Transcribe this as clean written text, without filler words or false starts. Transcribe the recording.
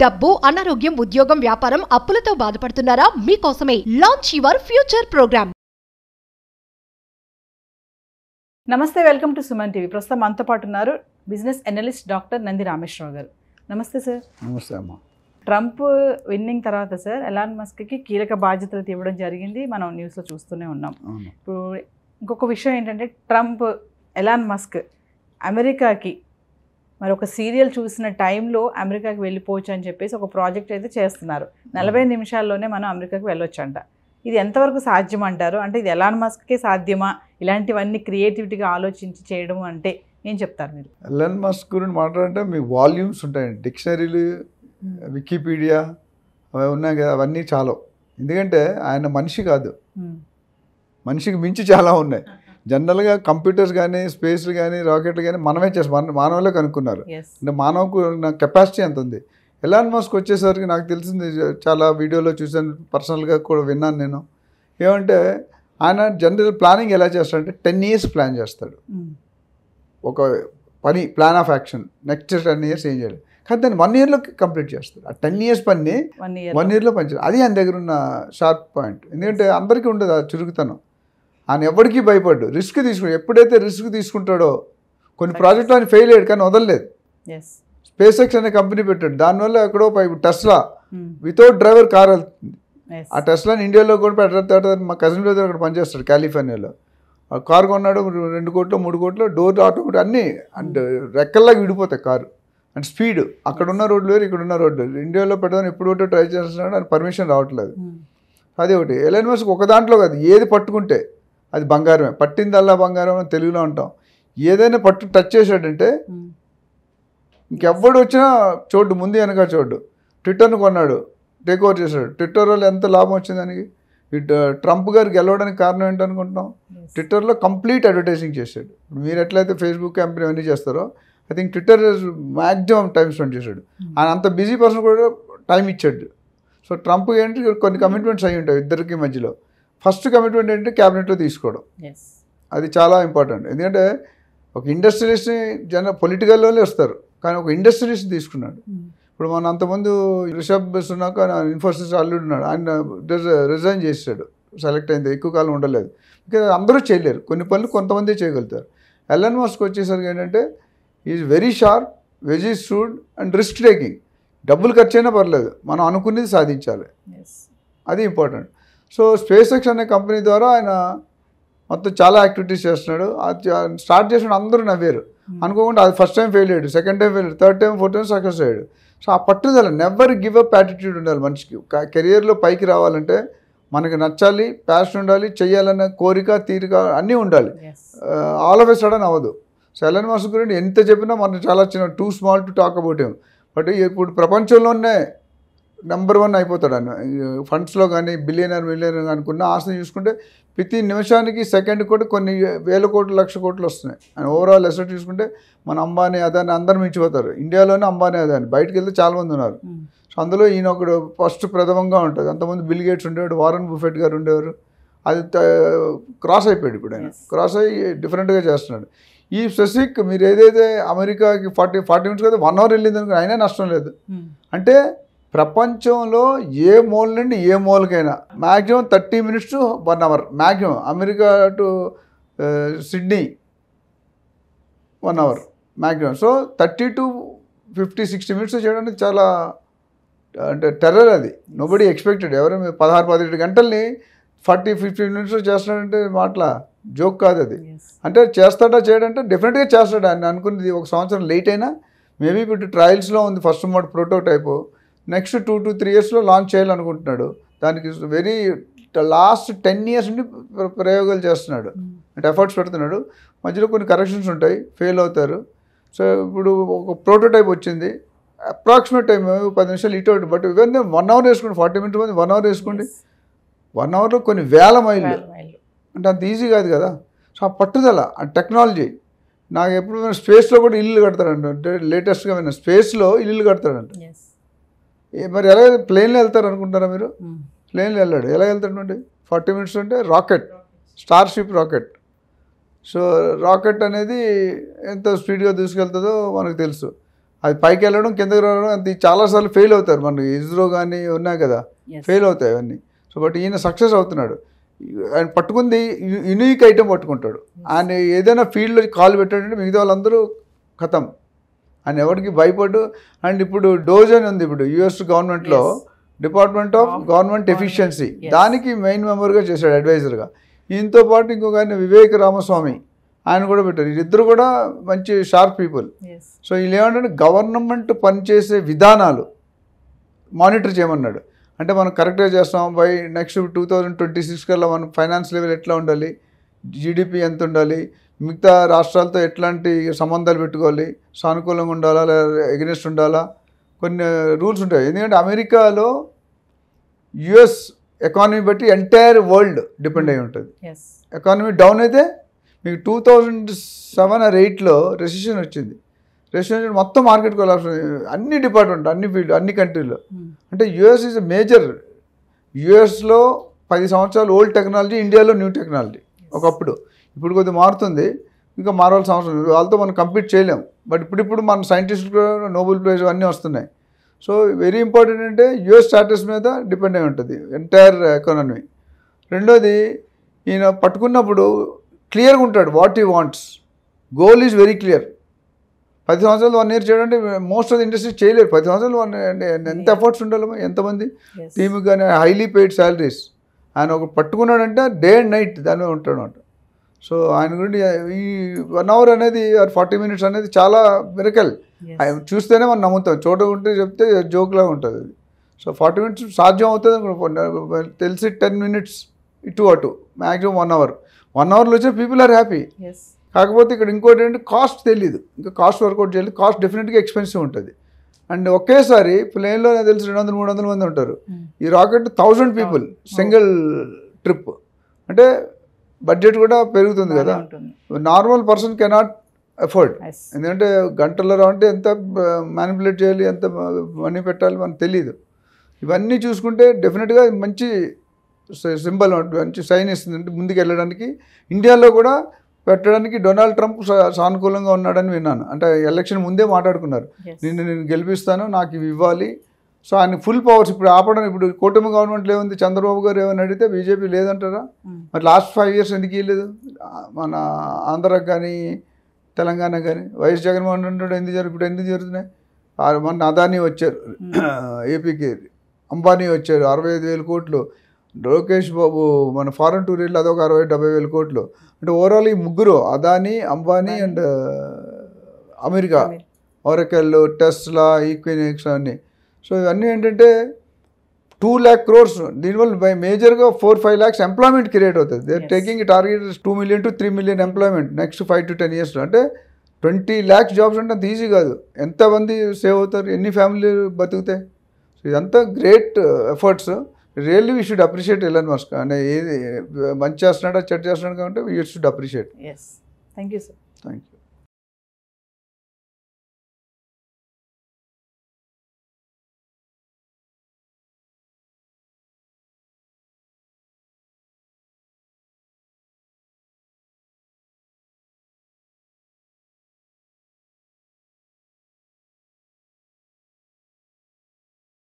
డబ్బు, అనారోగ్యం, ఉద్యోగం, వ్యాపారం, అప్పులతో బాధపడుతున్నారా? మీకోసమే లాంచ్ యువర్ ఫ్యూచర్ ప్రోగ్రామ్. నమస్తే, వెల్కమ్ టు సుమన్ టీవీ. ప్రస్తుతం మనతో పాటు ఉన్నారు business analyst doctor Nandi Rameshwar Rao గారు. నమస్తే సార్. నమస్తే అమ్మా. ట్రంప్ విన్నింగ్ తర్వాత సార్ ఎలాన్ మస్క్కి కీలక బాధ్యతలు ఇవ్వడం జరిగింది, మనం న్యూస్లో చూస్తూనే ఉన్నాం. ఇప్పుడు ఇంకొక విషయం ఏంటంటే, ట్రంప్ ఎలాన్ మస్క్ అమెరికాకి మరి ఒక సీరియల్ చూసిన టైంలో అమెరికాకి వెళ్ళిపోవచ్చు అని చెప్పేసి ఒక ప్రాజెక్ట్ అయితే చేస్తున్నారు. 40 నిమిషాల్లోనే మనం అమెరికాకి వెళ్ళొచ్చు అంట. ఇది ఎంతవరకు సాధ్యం అంటారు? అంటే ఇది ఎలాన్ మస్క్కే సాధ్యమా? ఇలాంటివన్నీ క్రియేటివిటీగా ఆలోచించి చేయడం అంటే ఏం చెప్తారు మీరు? ఎలాన్ మస్క్ గురించి మాట్లాడంటే మీకు వాల్యూమ్స్ ఉంటాయండి, డిక్షనరీలు, వికీపీడియా అవి ఉన్నాయి కదా, అవన్నీ చాలు. ఎందుకంటే ఆయన మనిషి కాదు, మనిషికి మించి చాలా ఉన్నాయి. జనరల్గా కంప్యూటర్స్ కానీ, స్పేస్లు కానీ, రాకెట్లు కానీ మనమే చేస్తాం, మానవులే కనుక్కున్నారు. అంటే మానవకు కెపాసిటీ ఎంత ఉంది. ఎలాన్ మస్క్ వచ్చేసరికి నాకు తెలిసింది, చాలా వీడియోలో చూసాను, పర్సనల్గా కూడా విన్నాను నేను. ఏమంటే ఆయన జనరల్ ప్లానింగ్ ఎలా చేస్తాడంటే 10 years ప్లాన్ చేస్తాడు. ఒక పని, plan of action, next 10 years ఏం చేయాలి, కానీ దాన్ని 1 yearలో కంప్లీట్ చేస్తాడు. ఆ 10 years పని 1 yearలో పనిచేయాలి. అది ఆయన దగ్గర ఉన్న షార్ప్ పాయింట్. ఎందుకంటే అందరికీ ఉండదు ఆ చురుకుతనం. ఆయన ఎవరికీ భయపడ్డు, రిస్క్ తీసుకుంటాడు. ఎప్పుడైతే రిస్క్ తీసుకుంటాడో, కొన్ని ప్రాజెక్టులు ఆయన ఫెయిల్ అయ్యాడు కానీ వదలలేదు. స్పేస్ ఎక్స్ అనే కంపెనీ పెట్టాడు, దానివల్ల ఎక్కడో టెస్లా వితౌట్ డ్రైవర్ కార్ వెళ్తుంది. ఆ టెస్లాని ఇండియాలో కూడా పెట్టాడు. మా కజిన్ బ్రదర్ అక్కడ పనిచేస్తాడు కాలిఫోర్నియాలో. ఆ కారు కొన్నాడు, 2 కోట్లు 3 కోట్లు, డోర్ ఆటోమేటిక్ అన్నీ అంటే రెక్కల్లాగా విడిపోతాయి కారు. అండ్ స్పీడ్, అక్కడ ఉన్న రోడ్లు వేరు, ఇక్కడ ఉన్న రోడ్లు. ఇండియాలో పెట్టడానికి ఎప్పుడు ట్రై చేస్తున్నాడు, ఆయన పర్మిషన్ రావట్లేదు. అదే ఒకటి. ఎలాన్ మస్క్ ఒక దాంట్లో కాదు, ఏది పట్టుకుంటే అది బంగారమే. పట్టిందల్లా బంగారం అని తెలుగులో అంటాం. ఏదైనా టచ్ చేశాడంటే ఇంకెవ్వడు వచ్చినా చూడు, ముందు వెనక చూడు. ట్విట్టర్ను కొన్నాడు, టేక్ ఓవర్ చేశాడు. ట్విట్టర్ వల్ల ఎంత లాభం వచ్చింది దానికి. ట్రంప్ గారు గెలవడానికి కారణం ఏంటనుకుంటున్నాం, ట్విట్టర్లో కంప్లీట్ అడ్వర్టైజింగ్ చేశాడు. మీరు ఎట్లయితే ఫేస్బుక్ కంపెనీ అన్నీ చేస్తారో, I think Twitter maximum time spend చేశాడు. ఆయన అంత బిజీ పర్సన్ కూడా టైం ఇచ్చాడు. సో ట్రంప్ ఏంటి, కొన్ని కమిట్మెంట్స్ అయి ఉంటాయి ఇద్దరికి మధ్యలో. ఫస్ట్ కమిట్మెంట్ ఏంటంటే క్యాబినెట్లో తీసుకోవడం. అది చాలా ఇంపార్టెంట్. ఎందుకంటే ఒక ఇండస్ట్రియలిస్ట్ని పొలిటికల్లోనే వస్తారు, కానీ ఒక ఇండస్ట్రియలిస్ట్ తీసుకున్నాడు. ఇప్పుడు మన అంతకుముందు రిషబ్ సునాక్ ఇన్ఫోసిస్ అల్లుడు ఉన్నాడు, ఆయన రిజైన్ చేశాడు, సెలెక్ట్ అయింది, ఎక్కువ కాలం ఉండలేదు. ఇంకా అందరూ చేయలేరు, కొన్ని పనులు కొంతమంది చేయగలుగుతారు. ఎలాన్ మస్క్ వచ్చేసరికి ఏంటంటే is very sharp, very shrewd and risk taking. డబ్బులు ఖర్చు అయినా పర్లేదు, మనం అనుకునేది సాధించాలి, అది ఇంపార్టెంట్. సో స్పేస్ ఎక్స్ అనే కంపెనీ ద్వారా ఆయన మొత్తం చాలా యాక్టివిటీస్ చేస్తున్నాడు. అది స్టార్ట్ చేసిన అందరూ నవ్వారు, అనుకోకుండా అది ఫస్ట్ టైం ఫెయిల్ అయ్యాడు, సెకండ్ టైం ఫెయిల్ అయ్యాడు, third time, fourth time success అయ్యాడు. సో ఆ పట్టుదల, నెవర్ గివ్ అప్ యాటిట్యూడ్ ఉండాలి మనిషికి. కెరియర్లో పైకి రావాలంటే మనకి నచ్చాలి, ప్యాషన్ ఉండాలి, చెయ్యాలన్న కోరిక, తీరిక అన్నీ ఉండాలి. ఆల్ ఆఫ్ ఎ సడన్ అవ్వదు. సో ఎలాన్ మస్క్ గురించి ఎంత చెప్పినా మనం చాలా చిన్న, two small to talk about him. But ఇప్పుడు ప్రపంచంలోనే నెంబర్ 1 అయిపోతాడు ఆయన. ఫండ్స్లో కానీ, బిలియనర్ మిలియనర్ అనుకున్న ఆస్తిని చూసుకుంటే ప్రతి నిమిషానికి, సెకండ్ కూడా కొన్ని వేల కోట్లు, లక్ష కోట్లు వస్తున్నాయి. ఆయన ఓవరాల్ అసెట్ చూసుకుంటే మన అంబానీ, అదాని అందరు మించిపోతారు. ఇండియాలోనే అంబానీ, అదాని, బయటకు వెళ్తే చాలామంది ఉన్నారు. సో అందులో ఈయన ఒకడు ఫస్ట్ ప్రథమంగా ఉంటుంది. అంతమంది బిల్ గేట్స్ ఉండేవాడు, వారన్ బుఫెట్ గారు ఉండేవారు. అది క్రాస్ అయిపోయాడు. ఇప్పుడు ఆయన క్రాస్ అయ్యి డిఫరెంట్గా చేస్తున్నాడు. ఈ స్పెసిఫిక్ మీరు ఏదైతే అమెరికాకి 40 minutes కదా 1 hour వెళ్ళింది అనుకో, అయినా నష్టం లేదు. అంటే ప్రపంచంలో ఏ మూల నుండి ఏ మూలకైనా maximum 30 minutes to 1 hour maximum. America to Sydney 1 hour maximum. So 30 to 50, 60 minutes చేయడానికి చాలా అంటే టెర్రర్ అది. Nobody expected. ఎవరు 16-17 గంటల్ని 40-50 minutes చేస్తున్నాడంటే మాటల జోక్ కాదు అది. అంటే చేస్తాడా చేయడంటే డెఫినెట్గా చేస్తాడు. ఆయన అనుకున్నది 1 సంవత్సరం లేట్ అయినా, మేబీ ఇప్పుడు ట్రయల్స్లో ఉంది first mode prototype. Next 2 to 3 yearsలో లాంచ్ చేయాలనుకుంటున్నాడు. దానికి వెరీ లాస్ట్ 10 years నుండి ప్రయోగాలు చేస్తున్నాడు, అంటే ఎఫర్ట్స్ పెడుతున్నాడు. మధ్యలో కొన్ని కరెక్షన్స్ ఉంటాయి, ఫెయిల్ అవుతారు. సో ఇప్పుడు ఒక ప్రోటోటైప్ వచ్చింది, అప్రాక్సిమేట్ టైం 10 నిమిషాలు ఇటు అవుతుంది. బట్ ఇవన్నీ 1 hour వేసుకోండి, 40 minutes మంది 1 hour వేసుకోండి. 1 hourలో కొన్ని వేల మైళ్ళు, అంటే అంత ఈజీ కాదు కదా. సో ఆ పట్టుదల, ఆ టెక్నాలజీ. నాకు ఎప్పుడు స్పేస్లో కూడా ఇల్లు కడతాడంట, అంటే లేటెస్ట్గా విన్న స్పేస్లో ఇల్లు కడతాడంట. మరి ఎలా ప్లేన్లో వెళ్తారు అనుకుంటారా మీరు? ప్లేన్లో వెళ్ళాడు. ఎలా వెళ్తాడు? 40 minutes అంటే rocket, Starship rocket. So rocket అనేది ఎంత స్పీడ్గా తీసుకెళ్తుందో మనకు తెలుసు. అది పైకి వెళ్ళడం కిందకి రావడం అది చాలాసార్లు ఫెయిల్ అవుతారు. మనకి ఇస్రో కానీ ఉన్నాయి కదా, ఫెయిల్ అవుతాయి అవన్నీ. సో బట్ ఈయన సక్సెస్ అవుతున్నాడు. ఆయన పట్టుకుంది యూనిక్ ఐటెం పట్టుకుంటాడు. ఆయన ఏదైనా ఫీల్డ్లో కాలు పెట్టాడంటే మిగతా వాళ్ళందరూ ఖతం. ఆయన ఎవరికి భయపడు. అండ్ ఇప్పుడు డోజ్ అని ఉంది, ఇప్పుడు యుఎస్ గవర్నమెంట్లో డిపార్ట్మెంట్ ఆఫ్ గవర్నమెంట్ ఎఫిషియన్సీ, దానికి మెయిన్ మెంబర్గా చేశాడు అడ్వైజర్గా. ఈయనతో పాటు ఇంకొక ఆయన వివేక్ రామస్వామి, ఆయన కూడా పెట్టారు. వీళ్ళిద్దరు కూడా మంచి షార్ప్ పీపుల్. సో వీళ్ళు ఏమంటే గవర్నమెంట్ పనిచేసే విధానాలు మానిటర్ చేయమన్నాడు. అంటే మనం కరెక్ట్గా చేస్తాం, బై నెక్స్ట్ 2026 కల్లా మనం ఫైనాన్స్ లెవెల్ ఎట్లా ఉండాలి, జీడిపి ఎంత ఉండాలి, మిగతా రాష్ట్రాలతో ఎట్లాంటి సంబంధాలు పెట్టుకోవాలి, సానుకూలంగా ఉండాలా లేదా ఎగనెస్ట్ ఉండాలా, కొన్ని రూల్స్ ఉంటాయి. ఎందుకంటే అమెరికాలో యుఎస్ ఎకానమీ బట్టి ఎంటైర్ వరల్డ్ డిపెండ్ అయి ఉంటుంది. ఎకానమీ డౌన్ అయితే మీకు 2007 or 2008లో రెసిషన్ వచ్చింది. రెసిషన్ మొత్తం మార్కెట్ కొలాప్స్, అన్ని డిపార్ట్మెంట్, అన్ని ఫీల్డ్, అన్ని కంట్రీలో. అంటే యుఎస్ ఈజ్ మేజర్. యుఎస్లో 10 సంవత్సరాలు ఓల్డ్ టెక్నాలజీ, ఇండియాలో న్యూ టెక్నాలజీ ఒకప్పుడు. ఇప్పుడు కొద్దిగా మారుతుంది, ఇంకా మారాల్సిన అవసరం లేదు. వాళ్ళతో మనం కంపీట్ చేయలేం. బట్ ఇప్పుడు మన సైంటిస్టులు కూడా నోబెల్ ప్రైజ్ అన్నీ వస్తున్నాయి. సో వెరీ ఇంపార్టెంట్ అంటే యుఎస్ స్టాటస్ మీద డిపెండ్ అయి ఉంటుంది ఎంటైర్ ఎకానమీ. రెండోది, ఈయన పట్టుకున్నప్పుడు క్లియర్గా ఉంటాడు what he wants. Goal is very clear. 10 సంవత్సరాలు 1 year చేయడంటే మోస్ట్ ఆఫ్ ద ఇండస్ట్రీస్ చేయలేరు. 10 సంవత్సరాలు ఎంత ఎఫర్ట్స్ ఉండాలి, ఎంతమంది టీమ్కి కానీ, హైలీ పెయిడ్ శాలరీస్. ఆయన ఒక పట్టుకున్నాడంటే డే అండ్ నైట్ దాని మీద ఉంటాడు అనమాట. సో ఆయన గురించి ఈ 1 hour అనేది 40 minutes అనేది చాలా మిరకల్. చూస్తేనే మనం నమ్ముతాం, చూడకుంటే చెప్తే జోక్లా ఉంటుంది అది. సో 40 minutes సాధ్యం అవుతుంది తెలిసి 10 minutes ఇటు అటు, మ్యాక్సిమం 1 hour. 1 hourలో వచ్చే పీపుల్ ఆర్ హ్యాపీ. కాకపోతే ఇక్కడ ఇంకోటి ఏంటంటే కాస్ట్ తెలియదు, ఇంకా కాస్ట్ వర్కౌట్ చేయలేదు. కాస్ట్ డెఫినెట్గా ఎక్స్పెన్సివ్ ఉంటుంది. అండ్ ఒకేసారి ప్లేన్లో నాకు తెలిసి 200-300 మంది ఉంటారు. ఈ రాకెట్ 1000 people సింగిల్ ట్రిప్ అంటే బడ్జెట్ కూడా పెరుగుతుంది కదా. Normal person cannot afford. ఎందుకంటే గంటల్లో అంటే ఎంత మ్యానిపులేట్ చేయాలి, ఎంత మనీ పెట్టాలి మనకు తెలియదు. ఇవన్నీ చూసుకుంటే డెఫినెట్గా మంచి సింబల్, మంచి సైన్ ఇస్తుంది. అంటే ముందుకు వెళ్ళడానికి ఇండియాలో కూడా పెట్టడానికి డొనాల్డ్ ట్రంప్ సానుకూలంగా ఉన్నాడని విన్నాను. అంటే ఎలక్షన్ ముందే మాట్లాడుకున్నారు, నేను గెలిపిస్తాను, నాకు ఇవి ఇవ్వాలి. సో ఆయన ఫుల్ పవర్స్ ఇప్పుడు ఆపడం. ఇప్పుడు కూటమి గవర్నమెంట్లో ఏముంది, చంద్రబాబు గారు ఏమని అడిగితే బీజేపీ లేదంటారా? మరి లాస్ట్ 5 years ఎందుకు ఇవ్వలేదు? మన ఆంధ్రాకి కానీ తెలంగాణ కానీ వైఎస్ జగన్మోహన్ రెడ్డి ఇప్పుడు ఎందుకు జరుగుతున్నాయి? మన అదానీ వచ్చారు ఏపీకి, అంబానీ వచ్చారు 65,000 కోట్లు. లోకేష్ బాబు మన ఫారెన్ టూర్ వెళ్ళి అదొక 60,000-70,000 కోట్లు. అంటే ఓవరాల్ ఈ ముగ్గురు, Adani, Ambani and America, Oracle, Tesla, Equinix అన్నీ. సో ఇవన్నీ ఏంటంటే 2 lakh crores. దీనివల్ల మేజర్గా 4-5 lakhs ఎంప్లాయ్మెంట్ క్రియేట్ అవుతుంది. They are taking target 2 million to 3 million employment next 5 to 10 years. అంటే 20 lakhs జాబ్స్ అంటే అంత ఈజీ కాదు. ఎంతమంది సేవ్ అవుతారు, ఎన్ని ఫ్యామిలీ బతుకుతాయి? సో ఇదంతా great efforts. Really we should appreciate Elon Musk. అంటే ఏది మంచి చేస్తున్నాడా చెడ్డ చేస్తున్నాడు కాబట్టి we should appreciate. Thank you sir. Thank you.